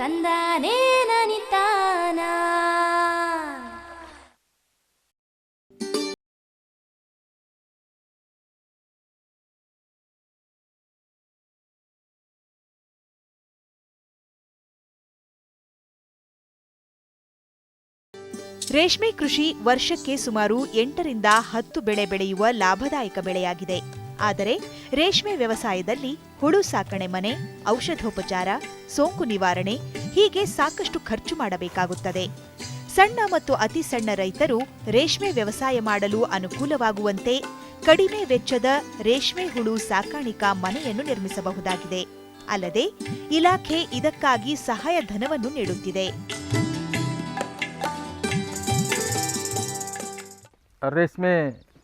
ತಂದಾನೇ ನನಿತಾನ. ರೇಷ್ಮೆ ಕೃಷಿ ವರ್ಷಕ್ಕೆ ಸುಮಾರು 8 ರಿಂದ 10 ಬೆಳೆ ಬೆಳೆಯುವ ಲಾಭದಾಯಕ ಬೆಳೆಯಾಗಿದೆ. ಆದರೆ ರೇಷ್ಮೆ ವ್ಯವಸಾಯದಲ್ಲಿ ಹುಳು ಸಾಕಣೆ ಮನೆ, ಔಷಧೋಪಚಾರ, ಸೋಂಕು ನಿವಾರಣೆ ಹೀಗೆ ಸಾಕಷ್ಟು ಖರ್ಚು ಮಾಡಬೇಕಾಗುತ್ತದೆ. ಸಣ್ಣ ಮತ್ತು ಅತಿ ಸಣ್ಣ ರೈತರು ರೇಷ್ಮೆ ವ್ಯವಸಾಯ ಮಾಡಲು ಅನುಕೂಲವಾಗುವಂತೆ ಕಡಿಮೆ ವೆಚ್ಚದ ರೇಷ್ಮೆ ಹುಳು ಸಾಕಾಣಿಕಾ ಮನೆಯನ್ನು ನಿರ್ಮಿಸಬಹುದಾಗಿದೆ. ಅಲ್ಲದೆ ಇಲಾಖೆ ಇದಕ್ಕಾಗಿ ಸಹಾಯಧನವನ್ನು ನೀಡುತ್ತಿದೆ. ರೇಷ್ಮೆ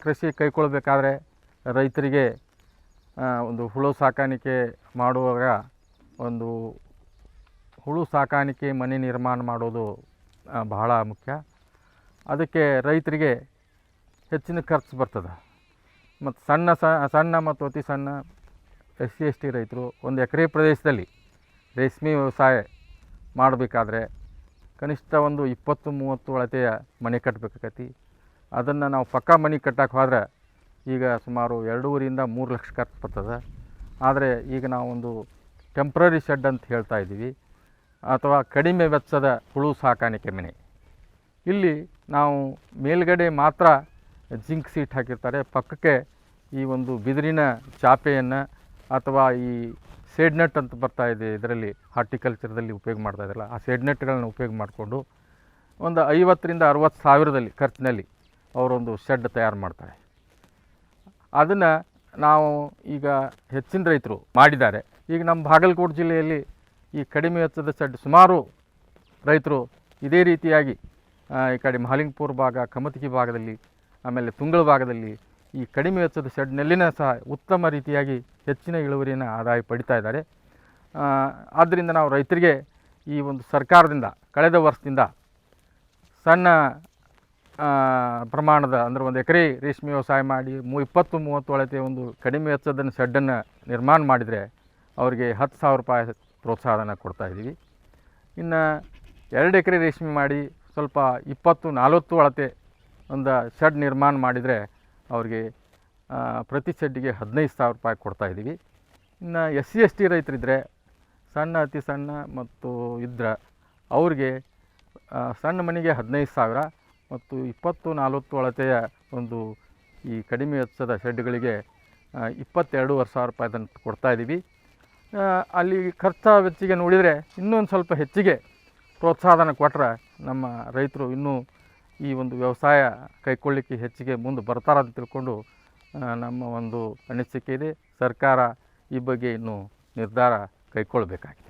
ಕೃಷಿ ಕೈಗೊಳ್ಳಬೇಕಾದ್ರೆ ರೈತರಿಗೆ ಒಂದು ಹುಳು ಸಾಕಾಣಿಕೆ ಮಾಡುವಾಗ ಒಂದು ಹುಳು ಸಾಕಾಣಿಕೆ ಮನೆ ನಿರ್ಮಾಣ ಮಾಡೋದು ಬಹಳ ಮುಖ್ಯ. ಅದಕ್ಕೆ ರೈತರಿಗೆ ಹೆಚ್ಚಿನ ಖರ್ಚು ಬರ್ತದೆ. ಮತ್ತು ಸಣ್ಣ ಮತ್ತು ಅತಿ ಸಣ್ಣ SC/ST ರೈತರು 1 ಎಕರೆ ಪ್ರದೇಶದಲ್ಲಿ ರೇಷ್ಮೆ ವ್ಯವಸಾಯ ಮಾಡಬೇಕಾದ್ರೆ ಕನಿಷ್ಠ ಒಂದು 20-30 ಅಳತೆಯ ಮನೆ ಕಟ್ಟಬೇಕಾಗತಿ. ಅದನ್ನು ನಾವು ಪಕ್ಕಾ ಮನೆ ಕಟ್ಟಕ್ಕೆ ಹೋದ್ರೆ ಈಗ ಸುಮಾರು 2.5-3 ಲಕ್ಷ ಖರ್ಚು ಬರ್ತದೆ. ಆದರೆ ಈಗ ನಾವು ಒಂದು ಟೆಂಪ್ರರಿ ಶೆಡ್ ಅಂತ ಹೇಳ್ತಾ ಇದ್ದೀವಿ, ಅಥವಾ ಕಡಿಮೆ ವೆಚ್ಚದ ಹುಳು ಸಾಕಾಣಿಕೆ ಮನೆ. ಇಲ್ಲಿ ನಾವು ಮೇಲ್ಗಡೆ ಮಾತ್ರ ಜಿಂಕ್ ಸೀಟ್ ಹಾಕಿರ್ತಾರೆ, ಪಕ್ಕಕ್ಕೆ ಈ ಒಂದು ಬಿದಿರಿನ ಚಾಪೆಯನ್ನು ಅಥವಾ ಈ ಸೇಡ್ ನೆಟ್ ಅಂತ ಬರ್ತಾ ಇದೆ, ಇದರಲ್ಲಿ ಹಾರ್ಟಿಕಲ್ಚರ್ದಲ್ಲಿ ಉಪಯೋಗ ಮಾಡ್ತಾ ಇದ್ರಲ್ಲ, ಆ ಸೇಡ್ ನೆಟ್ಗಳನ್ನ ಉಪಯೋಗ ಮಾಡಿಕೊಂಡು ಒಂದು 50,000-60 ಸಾವಿರದಲ್ಲಿ ಖರ್ಚಿನಲ್ಲಿ ಅವರೊಂದು ಶೆಡ್ ತಯಾರು ಮಾಡ್ತಾರೆ. ಅದನ್ನು ನಾವು ಈಗ ಹೆಚ್ಚಿನ ರೈತರು ಮಾಡಿದ್ದಾರೆ. ಈಗ ನಮ್ಮ ಬಾಗಲಕೋಟೆ ಜಿಲ್ಲೆಯಲ್ಲಿ ಈ ಕಡಿಮೆ ವೆಚ್ಚದ ಶೆಡ್ ಸುಮಾರು ರೈತರು ಇದೇ ರೀತಿಯಾಗಿ ಈ ಕಡೆ ಮಹಾಲಿಂಗಪುರ ಭಾಗ, ಕಮತಗಿ ಭಾಗದಲ್ಲಿ, ಆಮೇಲೆ ತುಂಗಳ ಭಾಗದಲ್ಲಿ ಈ ಕಡಿಮೆ ವೆಚ್ಚದ ಶೆಡ್ನಲ್ಲಿನ ಸಹ ಉತ್ತಮ ರೀತಿಯಾಗಿ ಹೆಚ್ಚಿನ ಇಳುವರಿಯನ್ನು ಆದಾಯ ಪಡಿತಾ ಇದ್ದಾರೆ. ಆದ್ದರಿಂದ ನಾವು ರೈತರಿಗೆ ಈ ಒಂದು ಸರ್ಕಾರದಿಂದ ಕಳೆದ ವರ್ಷದಿಂದ ಸಣ್ಣ ಪ್ರಮಾಣದ ಅಂದರೆ 1 ಎಕರೆ ರೇಷ್ಮೆ ವ್ಯವಸಾಯ ಮಾಡಿ 20-30 ಅಳತೆ ಒಂದು ಕಡಿಮೆ ವೆಚ್ಚದ ಶೆಡ್ಡನ್ನು ನಿರ್ಮಾಣ ಮಾಡಿದರೆ ಅವರಿಗೆ 10,000 ರೂಪಾಯಿ ಪ್ರೋತ್ಸಾಹನ ಕೊಡ್ತಾಯಿದ್ದೀವಿ. ಇನ್ನು 2 ಎಕರೆ ರೇಷ್ಮೆ ಮಾಡಿ ಸ್ವಲ್ಪ 20-40 ಅಳತೆ ಒಂದು ಶೆಡ್ ನಿರ್ಮಾಣ ಮಾಡಿದರೆ ಅವರಿಗೆ ಪ್ರತಿ ಶೆಡ್ಡಿಗೆ 15,000 ರೂಪಾಯಿ ಕೊಡ್ತಾಯಿದ್ದೀವಿ. ಇನ್ನು SC/ST ರೈತರಿದ್ದರೆ ಸಣ್ಣ ಅತಿ ಸಣ್ಣ ಮತ್ತು ಇದ್ದರೆ ಅವ್ರಿಗೆ ಸಣ್ಣ ಮನೆಗೆ 15,000 ಮತ್ತು 20-40 ಅಳತೆಯ ಒಂದು ಈ ಕಡಿಮೆ ವೆಚ್ಚದ ಶೆಡ್ಗಳಿಗೆ 22,500 ರೂಪಾಯಿ ಅದನ್ನು ಕೊಡ್ತಾಯಿದ್ದೀವಿ. ಅಲ್ಲಿ ಖರ್ಚು ವೆಚ್ಚಿಗೆ ನೋಡಿದರೆ ಇನ್ನೊಂದು ಸ್ವಲ್ಪ ಹೆಚ್ಚಿಗೆ ಪ್ರೋತ್ಸಾಹನ ಕೊಟ್ಟರೆ ನಮ್ಮ ರೈತರು ಇನ್ನೂ ಈ ಒಂದು ವ್ಯವಸಾಯ ಕೈಗೊಳ್ಳಲಿಕ್ಕೆ ಹೆಚ್ಚಿಗೆ ಮುಂದೆ ಬರ್ತಾರಂತ ತಿಳ್ಕೊಂಡು ನಮ್ಮ ಒಂದು ಅನಿಸಿಕೆ ಇದೆ. ಸರ್ಕಾರ ಈ ಬಗ್ಗೆ ಇನ್ನೂ ನಿರ್ಧಾರ ಕೈಗೊಳ್ಳಬೇಕಾಗಿದೆ.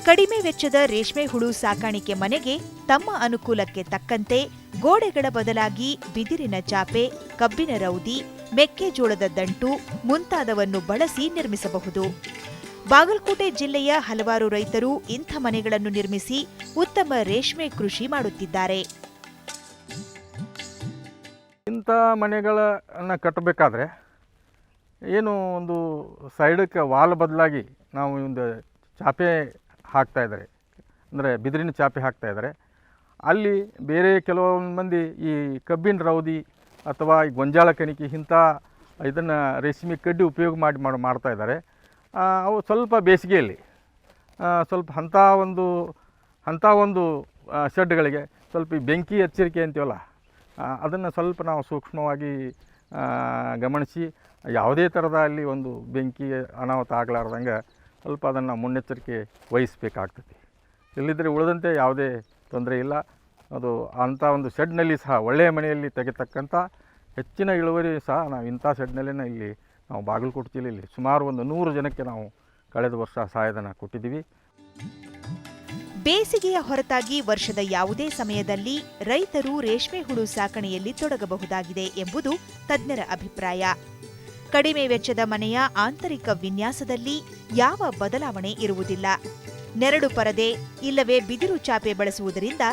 ಕಡಿಮೆ ವೆಚ್ಚದ ರೇಷ್ಮೆ ಹುಳು ಸಾಕಾಣಿಕೆ ಮನೆಗೆ ತಮ್ಮ ಅನುಕೂಲಕ್ಕೆ ತಕ್ಕಂತೆ ಗೋಡೆಗಳ ಬದಲಾಗಿ ಬಿದಿರಿನ ಚಾಪೆ, ಕಬ್ಬಿನ ರೌದಿ, ಮೆಕ್ಕೆಜೋಳದ ದಂಟು ಮುಂತಾದವನ್ನು ಬಳಸಿ ನಿರ್ಮಿಸಬಹುದು. ಬಾಗಲಕೋಟೆ ಜಿಲ್ಲೆಯ ಹಲವಾರು ರೈತರು ಇಂಥ ಮನೆಗಳನ್ನು ನಿರ್ಮಿಸಿ ಉತ್ತಮ ರೇಷ್ಮೆ ಕೃಷಿ ಮಾಡುತ್ತಿದ್ದಾರೆ. ಇಂಥ ಮನೆಗಳನ್ನು ಕಟ್ಟಬೇಕಾದ್ರೆ ಏನು ಒಂದು ಸೈಡಕ್ಕೆ ವಾಲ್ ಬದಲಾಗಿ ನಾವು ಒಂದು ಚಾಪೆ ಹಾಕ್ತಾಯಿದ್ದಾರೆ, ಅಂದರೆ ಬಿದಿರಿನ ಚಾಪೆ ಹಾಕ್ತಾಯಿದ್ದಾರೆ. ಅಲ್ಲಿ ಬೇರೆ ಕೆಲವೊಂದು ಮಂದಿ ಈ ಕಬ್ಬಿನ ರೌದಿ ಅಥವಾ ಈ ಗೊಂಜಾಳ ಕಣಿಕೆ ಇಂಥ ಇದನ್ನು ರೇಷ್ಮೆ ಕಡ್ಡಿ ಉಪಯೋಗ ಮಾಡ್ತಾಯಿದ್ದಾರೆ. ಅವು ಸ್ವಲ್ಪ ಬೇಸಿಗೆಯಲ್ಲಿ ಸ್ವಲ್ಪ ಅಂಥ ಒಂದು ಶೆಡ್ಗಳಿಗೆ ಸ್ವಲ್ಪ ಈ ಬೆಂಕಿ ಎಚ್ಚರಿಕೆ ಅಂತೀವಲ್ಲ, ಅದನ್ನು ಸ್ವಲ್ಪ ನಾವು ಸೂಕ್ಷ್ಮವಾಗಿ ಗಮನಿಸಿ ಯಾವುದೇ ಥರದ ಅಲ್ಲಿ ಒಂದು ಬೆಂಕಿ ಅನಾಹುತ ಆಗಲಾರ್ದಂಗೆ ಸ್ವಲ್ಪ ಅದನ್ನು ಮುನ್ನೆಚ್ಚರಿಕೆ ವಹಿಸಬೇಕಾಗ್ತದೆ. ಇಲ್ಲಿದ್ದರೆ ಉಳಿದಂತೆ ಯಾವುದೇ ತೊಂದರೆ ಇಲ್ಲ. ಅದು ಅಂಥ ಒಂದು ಶೆಡ್ನಲ್ಲಿ ಸಹ ಒಳ್ಳೆಯ ಮನೆಯಲ್ಲಿ ತೆಗೆತಕ್ಕಂಥ ಹೆಚ್ಚಿನ ಇಳುವರಿ ಸಹ ನಾವು ಇಂಥ ಶೆಡ್ನಲ್ಲೇ ಇಲ್ಲಿ ನಾವು ಬಾಗಲಕೋಟೆ ಜಿಲ್ಲೆಯಲ್ಲಿ ಸುಮಾರು ಒಂದು 100 ಜನಕ್ಕೆ ನಾವು ಕಳೆದ ವರ್ಷ ಸಹಾಯಧನ ಕೊಟ್ಟಿದ್ದೀವಿ. ಬೇಸಿಗೆಯ ಹೊರತಾಗಿ ವರ್ಷದ ಯಾವುದೇ ಸಮಯದಲ್ಲಿ ರೈತರು ರೇಷ್ಮೆ ಹುಳು ಸಾಕಣೆಯಲ್ಲಿ ತೊಡಗಬಹುದಾಗಿದೆ ಎಂಬುದು ತಜ್ಞರ ಅಭಿಪ್ರಾಯ. ಕಡಿಮೆ ವೆಚ್ಚದ ಮನೆಯ ಆಂತರಿಕ ವಿನ್ಯಾಸದಲ್ಲಿ ಯಾವ ಬದಲಾವಣೆ ಇರುವುದಿಲ್ಲ. ನೆರಳು ಪರದೆ ಇಲ್ಲವೇ ಬಿದಿರು ಚಾಪೆ ಬಳಸುವುದರಿಂದ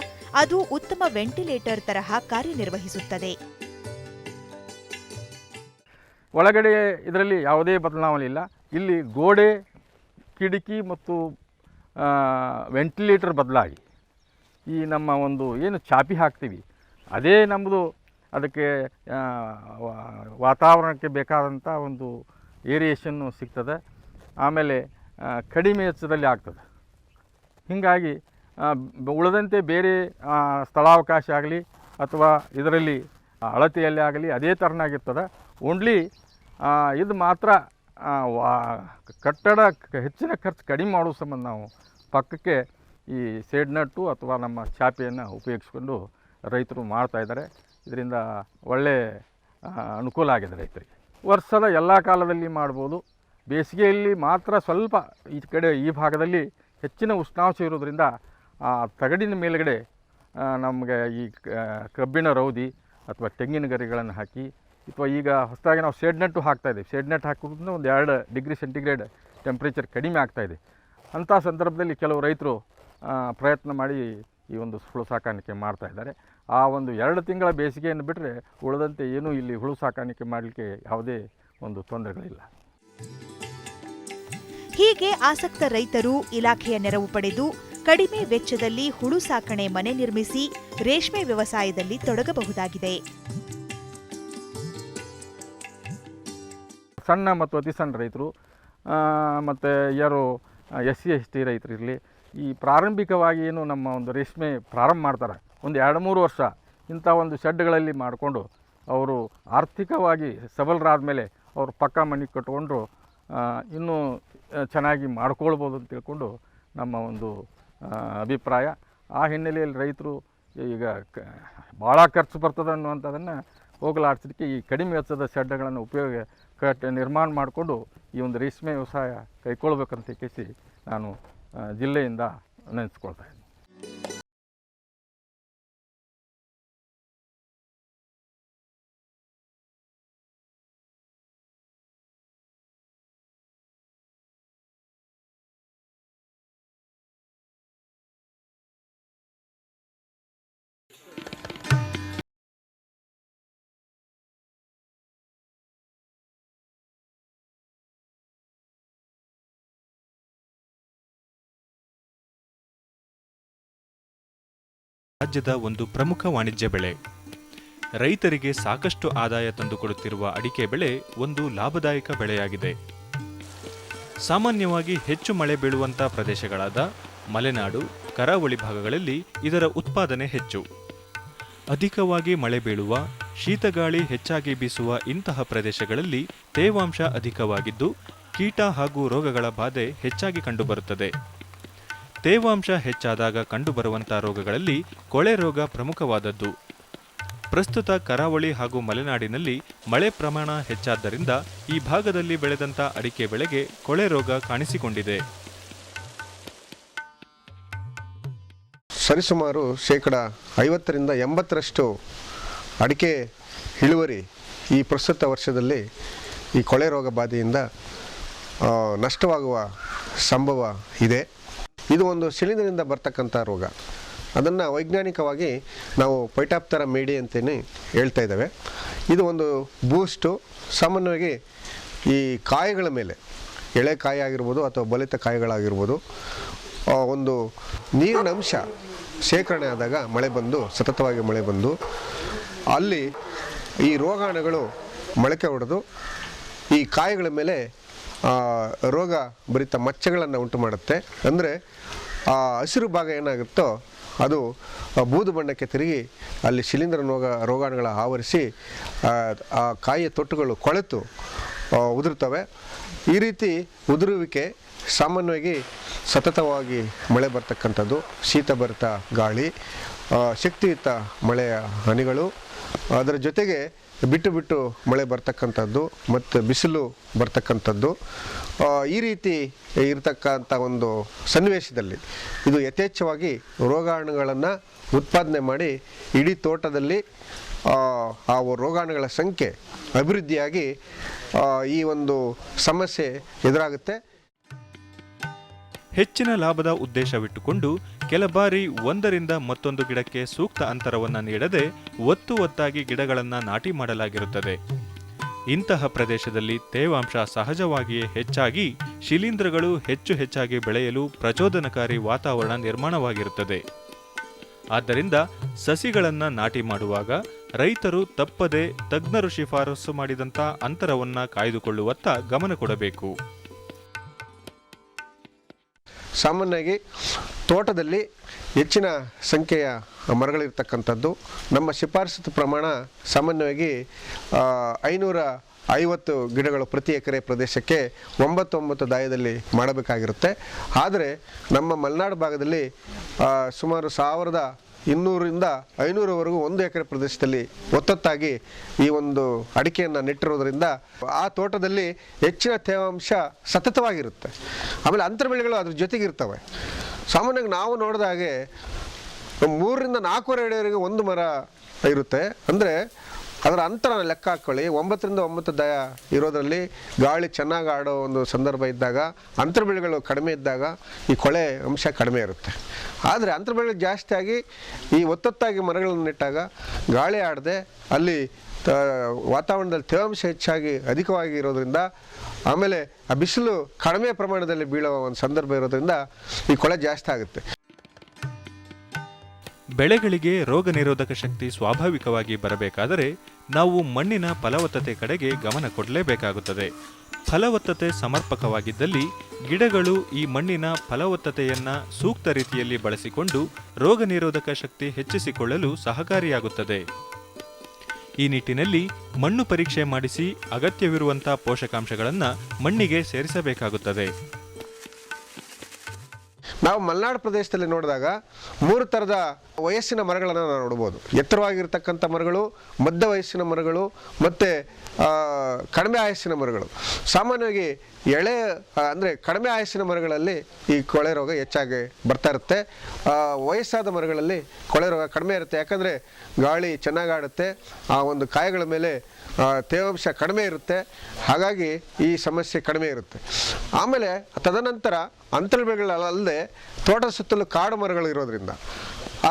ಅದು ಉತ್ತಮ ವೆಂಟಿಲೇಟರ್ ತರಹ ಕಾರ್ಯನಿರ್ವಹಿಸುತ್ತದೆ. ಒಳಗಡೆ ಇದರಲ್ಲಿ ಯಾವುದೇ ಬದಲಾವಣೆ ಇಲ್ಲ. ಇಲ್ಲಿ ಗೋಡೆ, ಕಿಟಕಿ ಮತ್ತು ವೆಂಟಿಲೇಟರ್ ಬದಲಾಗಿ ಈ ನಮ್ಮ ಒಂದು ಏನು ಚಾಪಿ ಹಾಕ್ತೀವಿ ಅದೇ ನಮ್ಮದು ಅದಕ್ಕೆ ವಾತಾವರಣಕ್ಕೆ ಬೇಕಾದಂಥ ಒಂದು ಏರಿಯೇಷನ್ನು ಸಿಗ್ತದೆ. ಆಮೇಲೆ ಕಡಿಮೆ ವೆಚ್ಚದಲ್ಲಿ ಆಗ್ತದೆ. ಹೀಗಾಗಿ ಉಳಿದಂತೆ ಬೇರೆ ಸ್ಥಳಾವಕಾಶ ಆಗಲಿ ಅಥವಾ ಇದರಲ್ಲಿ ಅಳತೆಯಲ್ಲಿ ಆಗಲಿ ಅದೇ ಥರನಾಗಿರ್ತದೆ. ಓನ್ಲಿ ಇದು ಮಾತ್ರ ಕಟ್ಟಡ ಹೆಚ್ಚಿನ ಖರ್ಚು ಕಡಿಮೆ ಮಾಡೋ ಸಂಬಂಧ ನಾವು ಪಕ್ಕಕ್ಕೆ ಈ ಸೇಡ್ ನಟ್ಟು ಅಥವಾ ನಮ್ಮ ಚಾಪೆಯನ್ನು ಉಪಯೋಗಿಸ್ಕೊಂಡು ರೈತರು ಮಾಡ್ತಾಯಿದ್ದಾರೆ. ಇದರಿಂದ ಒಳ್ಳೆ ಅನುಕೂಲ ಆಗಿದೆ ರೈತರಿಗೆ. ವರ್ಷದ ಎಲ್ಲ ಕಾಲದಲ್ಲಿ ಮಾಡ್ಬೋದು. ಬೇಸಿಗೆಯಲ್ಲಿ ಮಾತ್ರ ಸ್ವಲ್ಪ ಈ ಭಾಗದಲ್ಲಿ ಹೆಚ್ಚಿನ ಉಷ್ಣಾಂಶ ಇರೋದ್ರಿಂದ ಆ ತಗಡಿನ ಮೇಲುಗಡೆ ನಮಗೆ ಈ ಕಬ್ಬಿಣ ರೌದಿ ಅಥವಾ ತೆಂಗಿನ ಗರಿಗಳನ್ನು ಹಾಕಿ ಅಥವಾ ಈಗ ಹೊಸದಾಗಿ ನಾವು ಶೆಡ್ ನೆಟ್ಟು ಹಾಕ್ತಾಯಿದ್ದೀವಿ. ಶೆಡ್ ನೆಟ್ ಹಾಕೋದ್ರಿಂದ ಒಂದು 2 ಡಿಗ್ರಿ ಸೆಂಟಿಗ್ರೇಡ್ ಟೆಂಪ್ರೇಚರ್ ಕಡಿಮೆ ಆಗ್ತಾಯಿದೆ. ಅಂಥ ಸಂದರ್ಭದಲ್ಲಿ ಕೆಲವು ರೈತರು ಪ್ರಯತ್ನ ಮಾಡಿ ಈ ಒಂದು ಹುಳು ಸಾಕಾಣಿಕೆ ಮಾಡ್ತಾಯಿದ್ದಾರೆ. ಆ ಒಂದು 2 ತಿಂಗಳ ಬೇಸಿಗೆಯನ್ನು ಬಿಟ್ಟರೆ ಉಳಿದಂತೆ ಏನೂ ಇಲ್ಲಿ ಹುಳು ಸಾಕಾಣಿಕೆ ಮಾಡಲಿಕ್ಕೆ ಯಾವುದೇ ಒಂದು ತೊಂದರೆಗಳಿಲ್ಲ. ಹೀಗೆ ಆಸಕ್ತ ರೈತರು ಇಲಾಖೆಯ ನೆರವು ಪಡೆದು ಕಡಿಮೆ ವೆಚ್ಚದಲ್ಲಿ ಹುಳು ಸಾಕಣೆ ಮನೆ ನಿರ್ಮಿಸಿ ರೇಷ್ಮೆ ವ್ಯವಸಾಯದಲ್ಲಿ ತೊಡಗಬಹುದಾಗಿದೆ. ಸಣ್ಣ ಮತ್ತು ಅತಿ ಸಣ್ಣ ರೈತರು ಮತ್ತು ಯಾರು SC ST ರೈತರು ಇರಲಿ, ಈ ಪ್ರಾರಂಭಿಕವಾಗಿ ಏನು ನಮ್ಮ ಒಂದು ರೇಷ್ಮೆ ಪ್ರಾರಂಭ ಮಾಡ್ತಾರೆ, ಒಂದು 2-3 ವರ್ಷ ಇಂಥ ಒಂದು ಶೆಡ್ಗಳಲ್ಲಿ ಮಾಡಿಕೊಂಡು ಅವರು ಆರ್ಥಿಕವಾಗಿ ಸಬಲರಾದ ಮೇಲೆ ಅವರು ಪಕ್ಕ ಮನೆ ಕಟ್ಕೊಂಡ್ರು ಇನ್ನೂ ಚೆನ್ನಾಗಿ ಮಾಡ್ಕೊಳ್ಬೋದು ಅಂತ ತಿಳ್ಕೊಂಡು ನಮ್ಮ ಒಂದು ಅಭಿಪ್ರಾಯ. ಆ ಹಿನ್ನೆಲೆಯಲ್ಲಿ ರೈತರು ಈಗ ಭಾಳ ಖರ್ಚು ಬರ್ತದೆ ಅನ್ನುವಂಥದ್ದನ್ನು ಹೋಗಲಾಡಿಸಲಿಕ್ಕೆ ಈ ಕಡಿಮೆ ವೆಚ್ಚದ ಶೆಡ್ಗಳನ್ನು ನಿರ್ಮಾಣ ಮಾಡಿಕೊಂಡು ಈ ಒಂದು ರೇಷ್ಮೆ ವ್ಯವಸಾಯ ಕೈಗೊಳ್ಬೇಕಂತ ಕೇಸಿ ನಾನು ಜಿಲ್ಲೆಯಿಂದ ನೆನೆಸ್ಕೊಳ್ತಾ ಇದ್ದೀನಿ. ರಾಜ್ಯದ ಒಂದು ಪ್ರಮುಖ ವಾಣಿಜ್ಯ ಬೆಳೆ. ರೈತರಿಗೆ ಸಾಕಷ್ಟು ಆದಾಯ ತಂದುಕೊಡುತ್ತಿರುವ ಅಡಿಕೆ ಬೆಳೆ ಒಂದು ಲಾಭದಾಯಕ ಬೆಳೆಯಾಗಿದೆ. ಸಾಮಾನ್ಯವಾಗಿ ಹೆಚ್ಚು ಮಳೆ ಬೀಳುವಂಥ ಪ್ರದೇಶಗಳಾದ ಮಲೆನಾಡು, ಕರಾವಳಿ ಭಾಗಗಳಲ್ಲಿ ಇದರ ಉತ್ಪಾದನೆ ಹೆಚ್ಚು. ಅಧಿಕವಾಗಿ ಮಳೆ ಬೀಳುವ, ಶೀತಗಾಳಿ ಹೆಚ್ಚಾಗಿ ಬೀಸುವ ಇಂತಹ ಪ್ರದೇಶಗಳಲ್ಲಿ ತೇವಾಂಶ ಅಧಿಕವಾಗಿದ್ದು ಕೀಟ ಹಾಗೂ ರೋಗಗಳ ಬಾಧೆ ಹೆಚ್ಚಾಗಿ ಕಂಡುಬರುತ್ತದೆ. ತೇವಾಂಶ ಹೆಚ್ಚಾದಾಗ ಕಂಡುಬರುವಂಥ ರೋಗಗಳಲ್ಲಿ ಕೊಳೆ ರೋಗ ಪ್ರಮುಖವಾದದ್ದು. ಪ್ರಸ್ತುತ ಕರಾವಳಿ ಹಾಗೂ ಮಲೆನಾಡಿನಲ್ಲಿ ಮಳೆ ಪ್ರಮಾಣ ಹೆಚ್ಚಾದ್ದರಿಂದ ಈ ಭಾಗದಲ್ಲಿ ಬೆಳೆದಂಥ ಅಡಿಕೆ ಬೆಳೆಗೆ ಕೊಳೆ ರೋಗ ಕಾಣಿಸಿಕೊಂಡಿದೆ. ಸರಿಸುಮಾರು 50% ಅಡಿಕೆ ಇಳುವರಿ ಈ ಪ್ರಸ್ತುತ ವರ್ಷದಲ್ಲಿ ಈ ಕೊಳೆ ರೋಗ ಬಾಧೆಯಿಂದ ನಷ್ಟವಾಗುವ ಸಂಭವ ಇದೆ. ಇದು ಒಂದು ಶಿಲೀಂಧ್ರದಿಂದ ಬರ್ತಕ್ಕಂಥ ರೋಗ. ಅದನ್ನು ವೈಜ್ಞಾನಿಕವಾಗಿ ನಾವು ಪೈಟಾಪ್ತರಾ ಮೇಡಿ ಅಂತಲೇ ಹೇಳ್ತಾ ಇದ್ದೇವೆ. ಇದು ಒಂದು ಬೂಸ್ಟು. ಸಾಮಾನ್ಯವಾಗಿ ಈ ಕಾಯಿಗಳ ಮೇಲೆ, ಎಳೆ ಕಾಯಿ ಆಗಿರ್ಬೋದು ಅಥವಾ ಬಲಿತ ಕಾಯಿಗಳಾಗಿರ್ಬೋದು, ಒಂದು ನೀರಿನ ಅಂಶ ಶೇಖರಣೆ ಆದಾಗ ಸತತವಾಗಿ ಮಳೆ ಬಂದು ಅಲ್ಲಿ ಈ ರೋಗಾಣುಗಳು ಮೊಳಕೆ ಹೊಡೆದು ಈ ಕಾಯಿಗಳ ಮೇಲೆ ರೋಗ ಭರಿತ ಮಚ್ಚೆಗಳನ್ನು ಉಂಟು ಮಾಡುತ್ತೆ. ಅಂದರೆ ಆ ಹಸಿರು ಭಾಗ ಏನಾಗುತ್ತೋ ಅದು ಬೂದು ಬಣ್ಣಕ್ಕೆ ತಿರುಗಿ ಅಲ್ಲಿ ಶಿಲೀಂಧ್ರ ರೋಗಾಣುಗಳ ಆವರಿಸಿ ಆ ಕಾಯಿಯ ತೊಟ್ಟುಗಳು ಕೊಳೆತು ಉದುರುತ್ತವೆ. ಈ ರೀತಿ ಉದುರುವಿಕೆ ಸಾಮಾನ್ಯವಾಗಿ ಸತತವಾಗಿ ಮಳೆ ಬರ್ತಕ್ಕಂಥದ್ದು, ಶೀತಭರಿತ ಗಾಳಿ, ಶಕ್ತಿಯುತ ಮಳೆಯ ಹನಿಗಳು, ಅದರ ಜೊತೆಗೆ ಬಿಟ್ಟು ಮಳೆ ಬರ್ತಕ್ಕಂಥದ್ದು ಮತ್ತು ಬಿಸಿಲು ಬರ್ತಕ್ಕಂಥದ್ದು, ಈ ರೀತಿ ಇರತಕ್ಕಂಥ ಒಂದು ಸನ್ನಿವೇಶದಲ್ಲಿ ಇದು ಯಥೇಚ್ಛವಾಗಿ ರೋಗಾಣುಗಳನ್ನು ಉತ್ಪಾದನೆ ಮಾಡಿ ಇಡೀ ತೋಟದಲ್ಲಿ ಆ ರೋಗಾಣುಗಳ ಸಂಖ್ಯೆ ಅಭಿವೃದ್ಧಿಯಾಗಿ ಈ ಒಂದು ಸಮಸ್ಯೆ ಎದುರಾಗುತ್ತೆ. ಹೆಚ್ಚಿನ ಲಾಭದ ಉದ್ದೇಶವಿಟ್ಟುಕೊಂಡು ಕೆಲ ಬಾರಿ ಒಂದರಿಂದ ಮತ್ತೊಂದು ಗಿಡಕ್ಕೆ ಸೂಕ್ತ ಅಂತರವನ್ನು ನೀಡದೆ ಒತ್ತಾಗಿ ಗಿಡಗಳನ್ನು ನಾಟಿ ಮಾಡಲಾಗಿರುತ್ತದೆ. ಇಂತಹ ಪ್ರದೇಶದಲ್ಲಿ ತೇವಾಂಶ ಸಹಜವಾಗಿಯೇ ಹೆಚ್ಚಾಗಿ ಶಿಲೀಂಧ್ರಗಳು ಹೆಚ್ಚು ಹೆಚ್ಚಾಗಿ ಬೆಳೆಯಲು ಪ್ರಚೋದನಕಾರಿ ವಾತಾವರಣ ನಿರ್ಮಾಣವಾಗಿರುತ್ತದೆ. ಆದ್ದರಿಂದ ಸಸಿಗಳನ್ನು ನಾಟಿ ಮಾಡುವಾಗ ರೈತರು ತಪ್ಪದೆ ತಜ್ಞರು ಶಿಫಾರಸು ಮಾಡಿದಂಥ ಅಂತರವನ್ನು ಕಾಯ್ದುಕೊಳ್ಳುವತ್ತ ಗಮನ ಕೊಡಬೇಕು. ಸಾಮಾನ್ಯವಾಗಿ ತೋಟದಲ್ಲಿ ಹೆಚ್ಚಿನ ಸಂಖ್ಯೆಯ ಮರಗಳಿರ್ತಕ್ಕಂಥದ್ದು ನಮ್ಮ ಶಿಫಾರಸು ಪ್ರಮಾಣ ಸಾಮಾನ್ಯವಾಗಿ 550 ಗಿಡಗಳು ಪ್ರತಿ ಎಕರೆ ಪ್ರದೇಶಕ್ಕೆ 9 ದಾಯದಲ್ಲಿ ಮಾಡಬೇಕಾಗಿರುತ್ತೆ. ಆದರೆ ನಮ್ಮ ಮಲೆನಾಡು ಭಾಗದಲ್ಲಿ ಸುಮಾರು 1200ರಿಂದ 500ವರೆಗೂ 1 ಎಕರೆ ಪ್ರದೇಶದಲ್ಲಿ ಒತ್ತೊತ್ತಾಗಿ ಈ ಒಂದು ಅಡಿಕೆಯನ್ನು ನೆಟ್ಟಿರೋದ್ರಿಂದ ಆ ತೋಟದಲ್ಲಿ ಹೆಚ್ಚಿನ ತೇವಾಂಶ ಸತತವಾಗಿರುತ್ತೆ. ಆಮೇಲೆ ಅಂತರ ಬೆಳೆಗಳು ಅದ್ರ ಜೊತೆಗಿರ್ತವೆ. ಸಾಮಾನ್ಯವಾಗಿ ನಾವು ನೋಡಿದ ಹಾಗೆ 3ರಿಂದ 4 ಅಡಿವರೆಗೆ ಒಂದು ಮರ ಇರುತ್ತೆ. ಅಂದರೆ ಅದರ ಅಂತರ ಲೆಕ್ಕ ಹಾಕ್ಕೊಳ್ಳಿ. 9ರಿಂದ 9 ದಾಯ ಇರೋದರಲ್ಲಿ ಗಾಳಿ ಚೆನ್ನಾಗಿ ಆಡೋ ಒಂದು ಸಂದರ್ಭ ಇದ್ದಾಗ, ಅಂತರ ಬೆಳೆಗಳು ಕಡಿಮೆ ಇದ್ದಾಗ ಈ ಕೊಳೆ ಅಂಶ ಕಡಿಮೆ ಇರುತ್ತೆ. ಆದರೆ ಅಂತರ ಬೆಳೆಗಳು ಜಾಸ್ತಿ ಆಗಿ ಈ ಒತ್ತೊತ್ತಾಗಿ ಮರಗಳನ್ನು ನೆಟ್ಟಾಗ ಗಾಳಿ ಆಡದೆ ಅಲ್ಲಿ ವಾತಾವರಣದಲ್ಲಿ ತೇವಾಂಶ ಹೆಚ್ಚಾಗಿ ಅಧಿಕವಾಗಿ ಇರೋದ್ರಿಂದ, ಆಮೇಲೆ ಆ ಬಿಸಿಲು ಕಡಿಮೆ ಪ್ರಮಾಣದಲ್ಲಿ ಬೀಳೋ ಒಂದು ಸಂದರ್ಭ ಇರೋದ್ರಿಂದ ಈ ಕೊಳೆ ಜಾಸ್ತಿ ಆಗುತ್ತೆ. ಬೆಳೆಗಳಿಗೆ ರೋಗ ನಿರೋಧಕ ಶಕ್ತಿ ಸ್ವಾಭಾವಿಕವಾಗಿ ಬರಬೇಕಾದರೆ ನಾವು ಮಣ್ಣಿನ ಫಲವತ್ತತೆ ಕಡೆಗೆ ಗಮನ ಕೊಡಲೇಬೇಕಾಗುತ್ತದೆ. ಫಲವತ್ತತೆ ಸಮರ್ಪಕವಾಗಿದ್ದಲ್ಲಿ ಗಿಡಗಳು ಈ ಮಣ್ಣಿನ ಫಲವತ್ತತೆಯನ್ನು ಸೂಕ್ತ ರೀತಿಯಲ್ಲಿ ಬಳಸಿಕೊಂಡು ರೋಗ ನಿರೋಧಕ ಶಕ್ತಿ ಹೆಚ್ಚಿಸಿಕೊಳ್ಳಲು ಸಹಕಾರಿಯಾಗುತ್ತದೆ. ಈ ನಿಟ್ಟಿನಲ್ಲಿ ಮಣ್ಣು ಪರೀಕ್ಷೆ ಮಾಡಿಸಿ ಅಗತ್ಯವಿರುವಂಥ ಪೋಷಕಾಂಶಗಳನ್ನು ಮಣ್ಣಿಗೆ ಸೇರಿಸಬೇಕಾಗುತ್ತದೆ. ನಾವು ಮಲೆನಾಡು ಪ್ರದೇಶದಲ್ಲಿ ನೋಡಿದಾಗ 3 ಥರದ ವಯಸ್ಸಿನ ಮರಗಳನ್ನು ನಾವು ನೋಡ್ಬೋದು. ಎತ್ತರವಾಗಿರ್ತಕ್ಕಂಥ ಮರಗಳು, ಮಧ್ಯ ವಯಸ್ಸಿನ ಮರಗಳು ಮತ್ತು ಕಡಿಮೆ ಆಯಸ್ಸಿನ ಮರಗಳು. ಸಾಮಾನ್ಯವಾಗಿ ಅಂದರೆ ಕಡಿಮೆ ಆಯಸ್ಸಿನ ಮರಗಳಲ್ಲಿ ಈ ಕೊಳೆ ರೋಗ ಹೆಚ್ಚಾಗಿ ಬರ್ತಾ ಇರುತ್ತೆ. ವಯಸ್ಸಾದ ಮರಗಳಲ್ಲಿ ಕೊಳೆ ರೋಗ ಕಡಿಮೆ ಇರುತ್ತೆ. ಯಾಕಂದರೆ ಗಾಳಿ ಚೆನ್ನಾಗಿ ಆಡುತ್ತೆ, ಆ ಒಂದು ಕಾಯಿಗಳ ಮೇಲೆ ತೇವಾಂಶ ಕಡಿಮೆ ಇರುತ್ತೆ. ಹಾಗಾಗಿ ಈ ಸಮಸ್ಯೆ ಕಡಿಮೆ ಇರುತ್ತೆ. ಆಮೇಲೆ ತದನಂತರ ಅಂತರ ಬೆಳೆಗಳಲ್ಲದೆ ತೋಟದ ಸುತ್ತಲೂ ಕಾಡು ಮರಗಳು ಇರೋದ್ರಿಂದ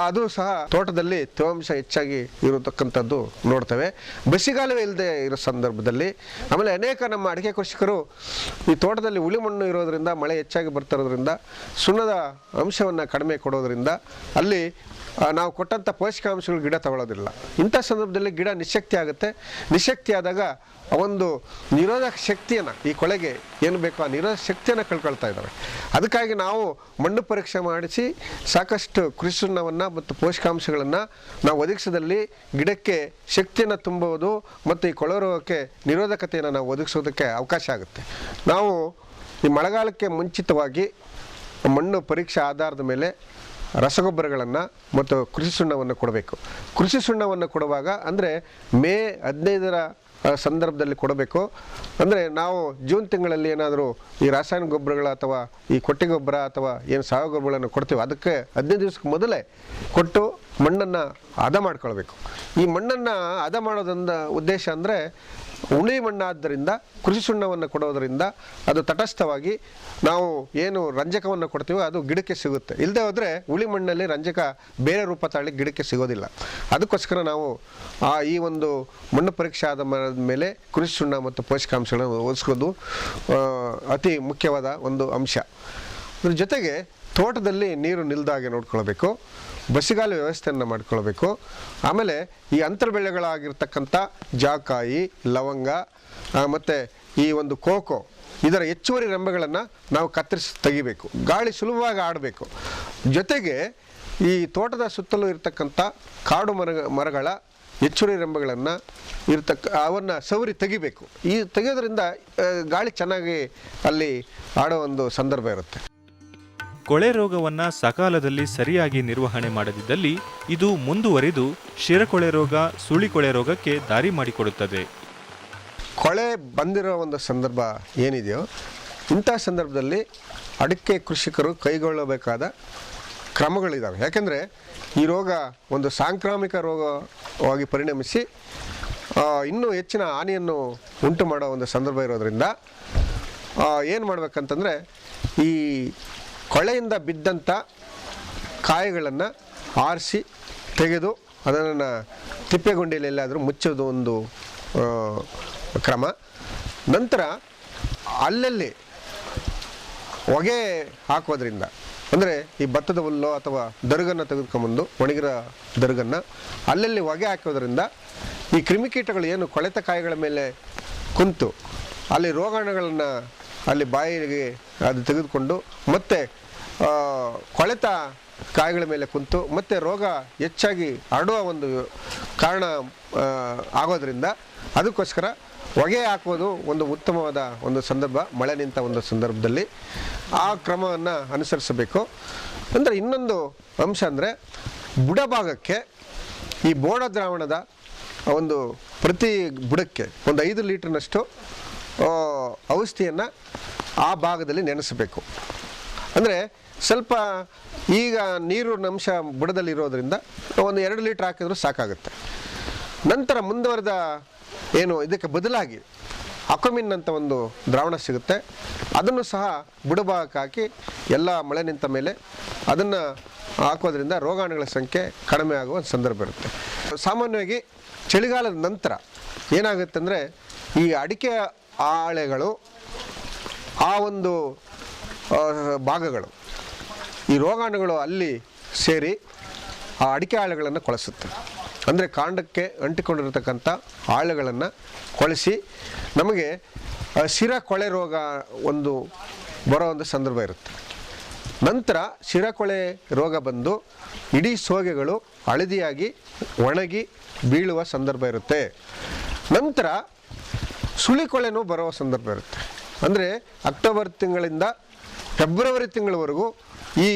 ಅದು ಸಹ ತೋಟದಲ್ಲಿ ತೇವಾಂಶ ಹೆಚ್ಚಾಗಿ ಇರತಕ್ಕಂಥದ್ದು ನೋಡ್ತೇವೆ. ಬಸಿಗಾಲುವೆ ಇಲ್ಲದೆ ಇರೋ ಸಂದರ್ಭದಲ್ಲಿ, ಆಮೇಲೆ ಅನೇಕ ನಮ್ಮ ಅಡಿಕೆ ಕೃಷಿಕರು ಈ ತೋಟದಲ್ಲಿ ಉಳಿ ಮಣ್ಣು ಇರೋದರಿಂದ, ಮಳೆ ಹೆಚ್ಚಾಗಿ ಬರ್ತಿರೋದ್ರಿಂದ, ಸುಣ್ಣದ ಅಂಶವನ್ನು ಕಡಿಮೆ ಕೊಡೋದ್ರಿಂದ ಅಲ್ಲಿ ನಾವು ಕೊಟ್ಟಂಥ ಪೋಷಕಾಂಶಗಳು ಗಿಡ ತಗೊಳ್ಳೋದಿಲ್ಲ. ಇಂಥ ಸಂದರ್ಭದಲ್ಲಿ ಗಿಡ ನಿಶಕ್ತಿ ಆಗುತ್ತೆ. ನಿಶಕ್ತಿ ಆದಾಗ ಒಂದು ನಿರೋಧಕ ಶಕ್ತಿಯನ್ನು, ಈ ಕೊಳೆಗೆ ಏನು ಬೇಕೋ ಆ ನಿರೋಧಕ ಶಕ್ತಿಯನ್ನು ಕಳ್ಕೊಳ್ತಾ ಇದ್ದಾವೆ. ಅದಕ್ಕಾಗಿ ನಾವು ಮಣ್ಣು ಪರೀಕ್ಷೆ ಮಾಡಿಸಿ ಸಾಕಷ್ಟು ಕೃಷಿ ಸುಣ್ಣವನ್ನು ಮತ್ತು ಪೋಷಕಾಂಶಗಳನ್ನು ನಾವು ಒದಗಿಸೋದಲ್ಲಿ ಗಿಡಕ್ಕೆ ಶಕ್ತಿಯನ್ನು ತುಂಬುವುದು ಮತ್ತು ಈ ಕೊಳೆ ರೋಗಕ್ಕೆ ನಿರೋಧಕತೆಯನ್ನು ನಾವು ಒದಗಿಸೋದಕ್ಕೆ ಅವಕಾಶ ಆಗುತ್ತೆ. ನಾವು ಈ ಮಳೆಗಾಲಕ್ಕೆ ಮುಂಚಿತವಾಗಿ ಮಣ್ಣು ಪರೀಕ್ಷೆ ಆಧಾರದ ಮೇಲೆ ರಸಗೊಬ್ಬರಗಳನ್ನು ಮತ್ತು ಕೃಷಿ ಸುಣ್ಣವನ್ನು ಕೊಡಬೇಕು. ಕೃಷಿ ಸುಣ್ಣವನ್ನು ಕೊಡುವಾಗ ಅಂದರೆ ಮೇ 15ರ ಸಂದರ್ಭದಲ್ಲಿ ಕೊಡಬೇಕು. ಅಂದರೆ ನಾವು ಜೂನ್ ತಿಂಗಳಲ್ಲಿ ಏನಾದರೂ ಈ ರಾಸಾಯನಿಕ ಗೊಬ್ಬರಗಳ ಅಥವಾ ಈ ಕೊಟ್ಟಿಗೆ ಗೊಬ್ಬರ ಅಥವಾ ಏನು ಸಾವಯವ ಗೊಬ್ಬರಗಳನ್ನು ಕೊಡ್ತೀವಿ, ಅದಕ್ಕೆ 15 ದಿವಸಕ್ಕೆ ಮೊದಲೇ ಕೊಟ್ಟು ಮಣ್ಣನ್ನು ಹದ ಮಾಡ್ಕೊಳ್ಬೇಕು. ಈ ಮಣ್ಣನ್ನು ಹದ ಮಾಡೋದ್ರಿಂದ ಉದ್ದೇಶ ಅಂದರೆ ಉಳಿ ಮಣ್ಣಾದ್ದರಿಂದ ಕೃಷಿ ಸುಣ್ಣವನ್ನು ಕೊಡೋದರಿಂದ ಅದು ತಟಸ್ಥವಾಗಿ ನಾವು ಏನು ರಂಜಕವನ್ನು ಕೊಡ್ತೀವೋ ಅದು ಗಿಡಕ್ಕೆ ಸಿಗುತ್ತೆ. ಇಲ್ಲದೆ ಹೋದರೆ ಉಳಿ ಮಣ್ಣಲ್ಲಿ ರಂಜಕ ಬೇರೆ ರೂಪ ತಾಳಿ ಗಿಡಕ್ಕೆ ಸಿಗೋದಿಲ್ಲ. ಅದಕ್ಕೋಸ್ಕರ ನಾವು ಈ ಒಂದು ಮಣ್ಣು ಪರೀಕ್ಷೆ ಆದ ಮೇಲೆ ಕೃಷಿ ಸುಣ್ಣ ಮತ್ತು ಪೋಷಕಾಂಶಗಳನ್ನು ಒದಗಿಸೋದು ಅತಿ ಮುಖ್ಯವಾದ ಒಂದು ಅಂಶ. ಅದ್ರ ಜೊತೆಗೆ ತೋಟದಲ್ಲಿ ನೀರು ನಿಲ್ದಾಗೆ ನೋಡ್ಕೊಳ್ಬೇಕು, ಬಸಿಗಾಲು ವ್ಯವಸ್ಥೆಯನ್ನು ಮಾಡ್ಕೊಳ್ಬೇಕು. ಆಮೇಲೆ ಈ ಅಂತರ ಬೆಳೆಗಳಾಗಿರ್ತಕ್ಕಂಥ ಜಾಕಾಯಿ, ಲವಂಗ ಮತ್ತು ಈ ಒಂದು ಕೋಕೋ, ಇದರ ಹೆಚ್ಚುವರಿ ರೆಂಬೆಗಳನ್ನು ನಾವು ಕತ್ತರಿಸಿ ತೆಗಿಬೇಕು. ಗಾಳಿ ಸುಲಭವಾಗಿ ಆಡಬೇಕು. ಜೊತೆಗೆ ಈ ತೋಟದ ಸುತ್ತಲೂ ಇರತಕ್ಕಂಥ ಕಾಡು ಮರಗಳ ಹೆಚ್ಚುವರಿ ರೆಂಬೆಗಳನ್ನು ಅವನ್ನು ಸವರಿ ತೆಗಿಬೇಕು. ಈ ತೆಗೆಯೋದ್ರಿಂದ ಗಾಳಿ ಚೆನ್ನಾಗಿ ಅಲ್ಲಿ ಆಡೋ ಒಂದು ಸಂದರ್ಭ ಇರುತ್ತೆ. ಕೊಳೆ ರೋಗವನ್ನು ಸಕಾಲದಲ್ಲಿ ಸರಿಯಾಗಿ ನಿರ್ವಹಣೆ ಮಾಡದಿದ್ದಲ್ಲಿ ಇದು ಮುಂದುವರಿದು ಶಿರಕೊಳೆ ರೋಗ, ಸುಳಿಕೊಳೆ ರೋಗಕ್ಕೆ ದಾರಿ ಮಾಡಿಕೊಡುತ್ತದೆ. ಕೊಳೆ ಬಂದಿರೋ ಒಂದು ಸಂದರ್ಭ ಏನಿದೆಯೋ, ಇಂಥ ಸಂದರ್ಭದಲ್ಲಿ ಅಡಿಕೆ ಕೃಷಿಕರು ಕೈಗೊಳ್ಳಬೇಕಾದ ಕ್ರಮಗಳಿದ್ದಾವೆ. ಯಾಕೆಂದರೆ ಈ ರೋಗ ಒಂದು ಸಾಂಕ್ರಾಮಿಕ ರೋಗವಾಗಿ ಪರಿಣಮಿಸಿ ಇನ್ನೂ ಹೆಚ್ಚಿನ ಹಾನಿಯನ್ನು ಉಂಟು ಮಾಡೋ ಒಂದು ಸಂದರ್ಭ ಇರೋದರಿಂದ ಏನು ಮಾಡಬೇಕಂತಂದರೆ, ಈ ಕೊಳೆಯಿಂದ ಬಿದ್ದಂಥ ಕಾಯಿಗಳನ್ನು ಆರಿಸಿ ತೆಗೆದು ಅದನ್ನು ತಿಪ್ಪೆಗುಂಡಿಯಲ್ಲಿ ಎಲ್ಲಾದರೂ ಮುಚ್ಚೋದು ಒಂದು ಕ್ರಮ. ನಂತರ ಅಲ್ಲಲ್ಲಿ ಹೊಗೆ ಹಾಕೋದ್ರಿಂದ, ಅಂದರೆ ಈ ಭತ್ತದ ಹುಲ್ಲು ಅಥವಾ ದರ್ಗನ್ನು ತೆಗೆದುಕೊಂಬಂದು ಒಣಗಿರೋ ದರ್ಗನ್ನು ಅಲ್ಲಲ್ಲಿ ಹೊಗೆ ಹಾಕೋದ್ರಿಂದ ಈ ಕ್ರಿಮಿಕೀಟಗಳು ಏನು ಕೊಳೆತ ಕಾಯಿಗಳ ಮೇಲೆ ಕುಂತು ಅಲ್ಲಿ ರೋಗಾಣುಗಳನ್ನು ಅಲ್ಲಿ ಬಾಯಿಗೆ ಅದು ತೆಗೆದುಕೊಂಡು ಮತ್ತೆ ಕೊಳೆತ ಕಾಯಿಗಳ ಮೇಲೆ ಕುಂತು ಮತ್ತೆ ರೋಗ ಹೆಚ್ಚಾಗಿ ಹರಡುವ ಒಂದು ಕಾರಣ ಆಗೋದ್ರಿಂದ ಅದಕ್ಕೋಸ್ಕರ ಹೊಗೆ ಹಾಕೋದು ಒಂದು ಉತ್ತಮವಾದ ಒಂದು ಸಂದರ್ಭ. ಮಳೆ ನಿಂತ ಒಂದು ಸಂದರ್ಭದಲ್ಲಿ ಆ ಕ್ರಮವನ್ನು ಅನುಸರಿಸಬೇಕು. ಅಂದರೆ ಇನ್ನೊಂದು ಅಂಶ ಅಂದರೆ ಬುಡಭಾಗಕ್ಕೆ ಈ ಬೋಡ ದ್ರಾವಣದ ಒಂದು ಪ್ರತಿ ಬುಡಕ್ಕೆ ಒಂದು 5 ಲೀಟ್ರ್ನಷ್ಟು ಔಷಧಿಯನ್ನು ಆ ಭಾಗದಲ್ಲಿ ನೆನೆಸಬೇಕು. ಅಂದರೆ ಸ್ವಲ್ಪ ಈಗ ನೀರಿನ ಅಂಶ ಬುಡದಲ್ಲಿ ಇರೋದರಿಂದ ಒಂದು 2 ಲೀಟ್ರ್ ಹಾಕಿದ್ರೂ ಸಾಕಾಗುತ್ತೆ. ನಂತರ ಮುಂದುವರೆದ ಏನು ಇದಕ್ಕೆ ಬದಲಾಗಿ ಅಕ್ವಮಿನ್ ಅಂತ ಒಂದು ದ್ರಾವಣ ಸಿಗುತ್ತೆ, ಅದನ್ನು ಸಹ ಬುಡಭಾಗಕ್ಕೆ ಹಾಕಿ ಎಲ್ಲ ಮಳೆ ನಿಂತ ಮೇಲೆ ಅದನ್ನು ಹಾಕೋದ್ರಿಂದ ರೋಗಾಣುಗಳ ಸಂಖ್ಯೆ ಕಡಿಮೆ ಆಗುವ ಸಂದರ್ಭ ಇರುತ್ತೆ. ಸಾಮಾನ್ಯವಾಗಿ ಚಳಿಗಾಲದ ನಂತರ ಏನಾಗುತ್ತೆ ಅಂದರೆ ಈ ಅಡಿಕೆ ಹಾಳೆಗಳು ಆ ಒಂದು ಭಾಗಗಳು ಈ ರೋಗಾಣುಗಳು ಅಲ್ಲಿ ಸೇರಿ ಆ ಅಡಿಕೆ ಹಾಳೆಗಳನ್ನು ಕೊಳೆಸುತ್ತೆ. ಅಂದರೆ ಕಾಂಡಕ್ಕೆ ಅಂಟಿಕೊಂಡಿರತಕ್ಕಂಥ ಹಾಳೆಗಳನ್ನು ಕೊಳೆಸಿ ನಮಗೆ ಶಿರ ಕೊಳೆ ರೋಗ ಒಂದು ಬರೋ ಒಂದು ಸಂದರ್ಭ ಇರುತ್ತೆ. ನಂತರ ಶಿರಕೊಳೆ ರೋಗ ಬಂದು ಇಡೀ ಸೋಗೆಗಳು ಹಳದಿಯಾಗಿ ಒಣಗಿ ಬೀಳುವ ಸಂದರ್ಭ ಇರುತ್ತೆ. ನಂತರ ಸುಳಿಕೊಳೆನೂ ಬರುವ ಸಂದರ್ಭ ಇರುತ್ತೆ. ಅಂದರೆ ಅಕ್ಟೋಬರ್ ತಿಂಗಳಿಂದ ಫೆಬ್ರವರಿ ತಿಂಗಳವರೆಗೂ ಈ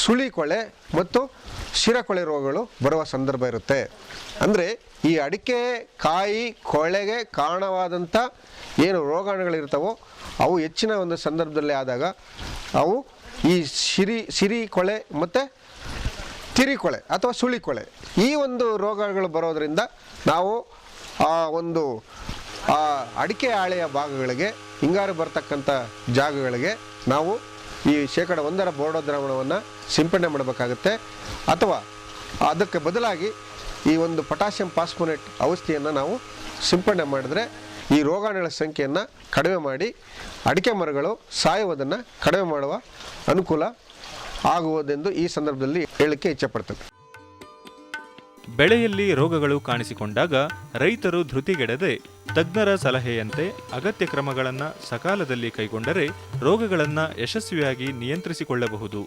ಸುಳಿಕೊಳೆ ಮತ್ತು ಶಿರಕೊಳೆ ರೋಗಗಳು ಬರುವ ಸಂದರ್ಭ ಇರುತ್ತೆ. ಅಂದರೆ ಈ ಅಡಿಕೆ ಕಾಯಿ ಕೊಳೆಗೆ ಕಾರಣವಾದಂಥ ಏನು ರೋಗಾಣುಗಳಿರ್ತಾವೋ ಅವು ಹೆಚ್ಚಿನ ಒಂದು ಸಂದರ್ಭದಲ್ಲಿ ಆದಾಗ ಅವು ಈ ಸಿರಿಕೊಳೆ ಮತ್ತು ತಿರಿಕೊಳೆ ಅಥವಾ ಸುಳಿಕೊಳೆ ಈ ಒಂದು ರೋಗಗಳು ಬರೋದರಿಂದ ನಾವು ಆ ಒಂದು ಅಡಿಕೆ ಹಾಳೆಯ ಭಾಗಗಳಿಗೆ ಹಿಂಗಾರು ಬರ್ತಕ್ಕಂಥ ಜಾಗಗಳಿಗೆ ನಾವು ಈ 1% ಬೋಡೋ ದ್ರಾವಣವನ್ನು ಸಿಂಪಡಣೆ ಮಾಡಬೇಕಾಗುತ್ತೆ. ಅಥವಾ ಅದಕ್ಕೆ ಬದಲಾಗಿ ಈ ಒಂದು ಪೊಟ್ಯಾಷಿಯಂ ಫಾಸ್ಫೋನೇಟ್ ಔಷಧಿಯನ್ನು ನಾವು ಸಿಂಪಡಣೆ ಮಾಡಿದ್ರೆ ಈ ರೋಗಾಣುಗಳ ಸಂಖ್ಯೆಯನ್ನು ಕಡಿಮೆ ಮಾಡಿ ಅಡಿಕೆ ಮರಗಳು ಸಾಯುವುದನ್ನು ಕಡಿಮೆ ಮಾಡುವ ಅನುಕೂಲ ಆಗುವುದೆಂದು ಈ ಸಂದರ್ಭದಲ್ಲಿ ಹೇಳಲಿಕ್ಕೆ ಇಚ್ಛೆಪಡ್ತೇನೆ. ಬೆಳೆಯಲ್ಲಿ ರೋಗಗಳು ಕಾಣಿಸಿಕೊಂಡಾಗ ರೈತರು ಧೃತಿಗೆಡದೆ ತಜ್ಞರ ಸಲಹೆಯಂತೆ ಅಗತ್ಯ ಕ್ರಮಗಳನ್ನು ಸಕಾಲದಲ್ಲಿ ಕೈಗೊಂಡರೆ ರೋಗಗಳನ್ನು ಯಶಸ್ವಿಯಾಗಿ ನಿಯಂತ್ರಿಸಿಕೊಳ್ಳಬಹುದು.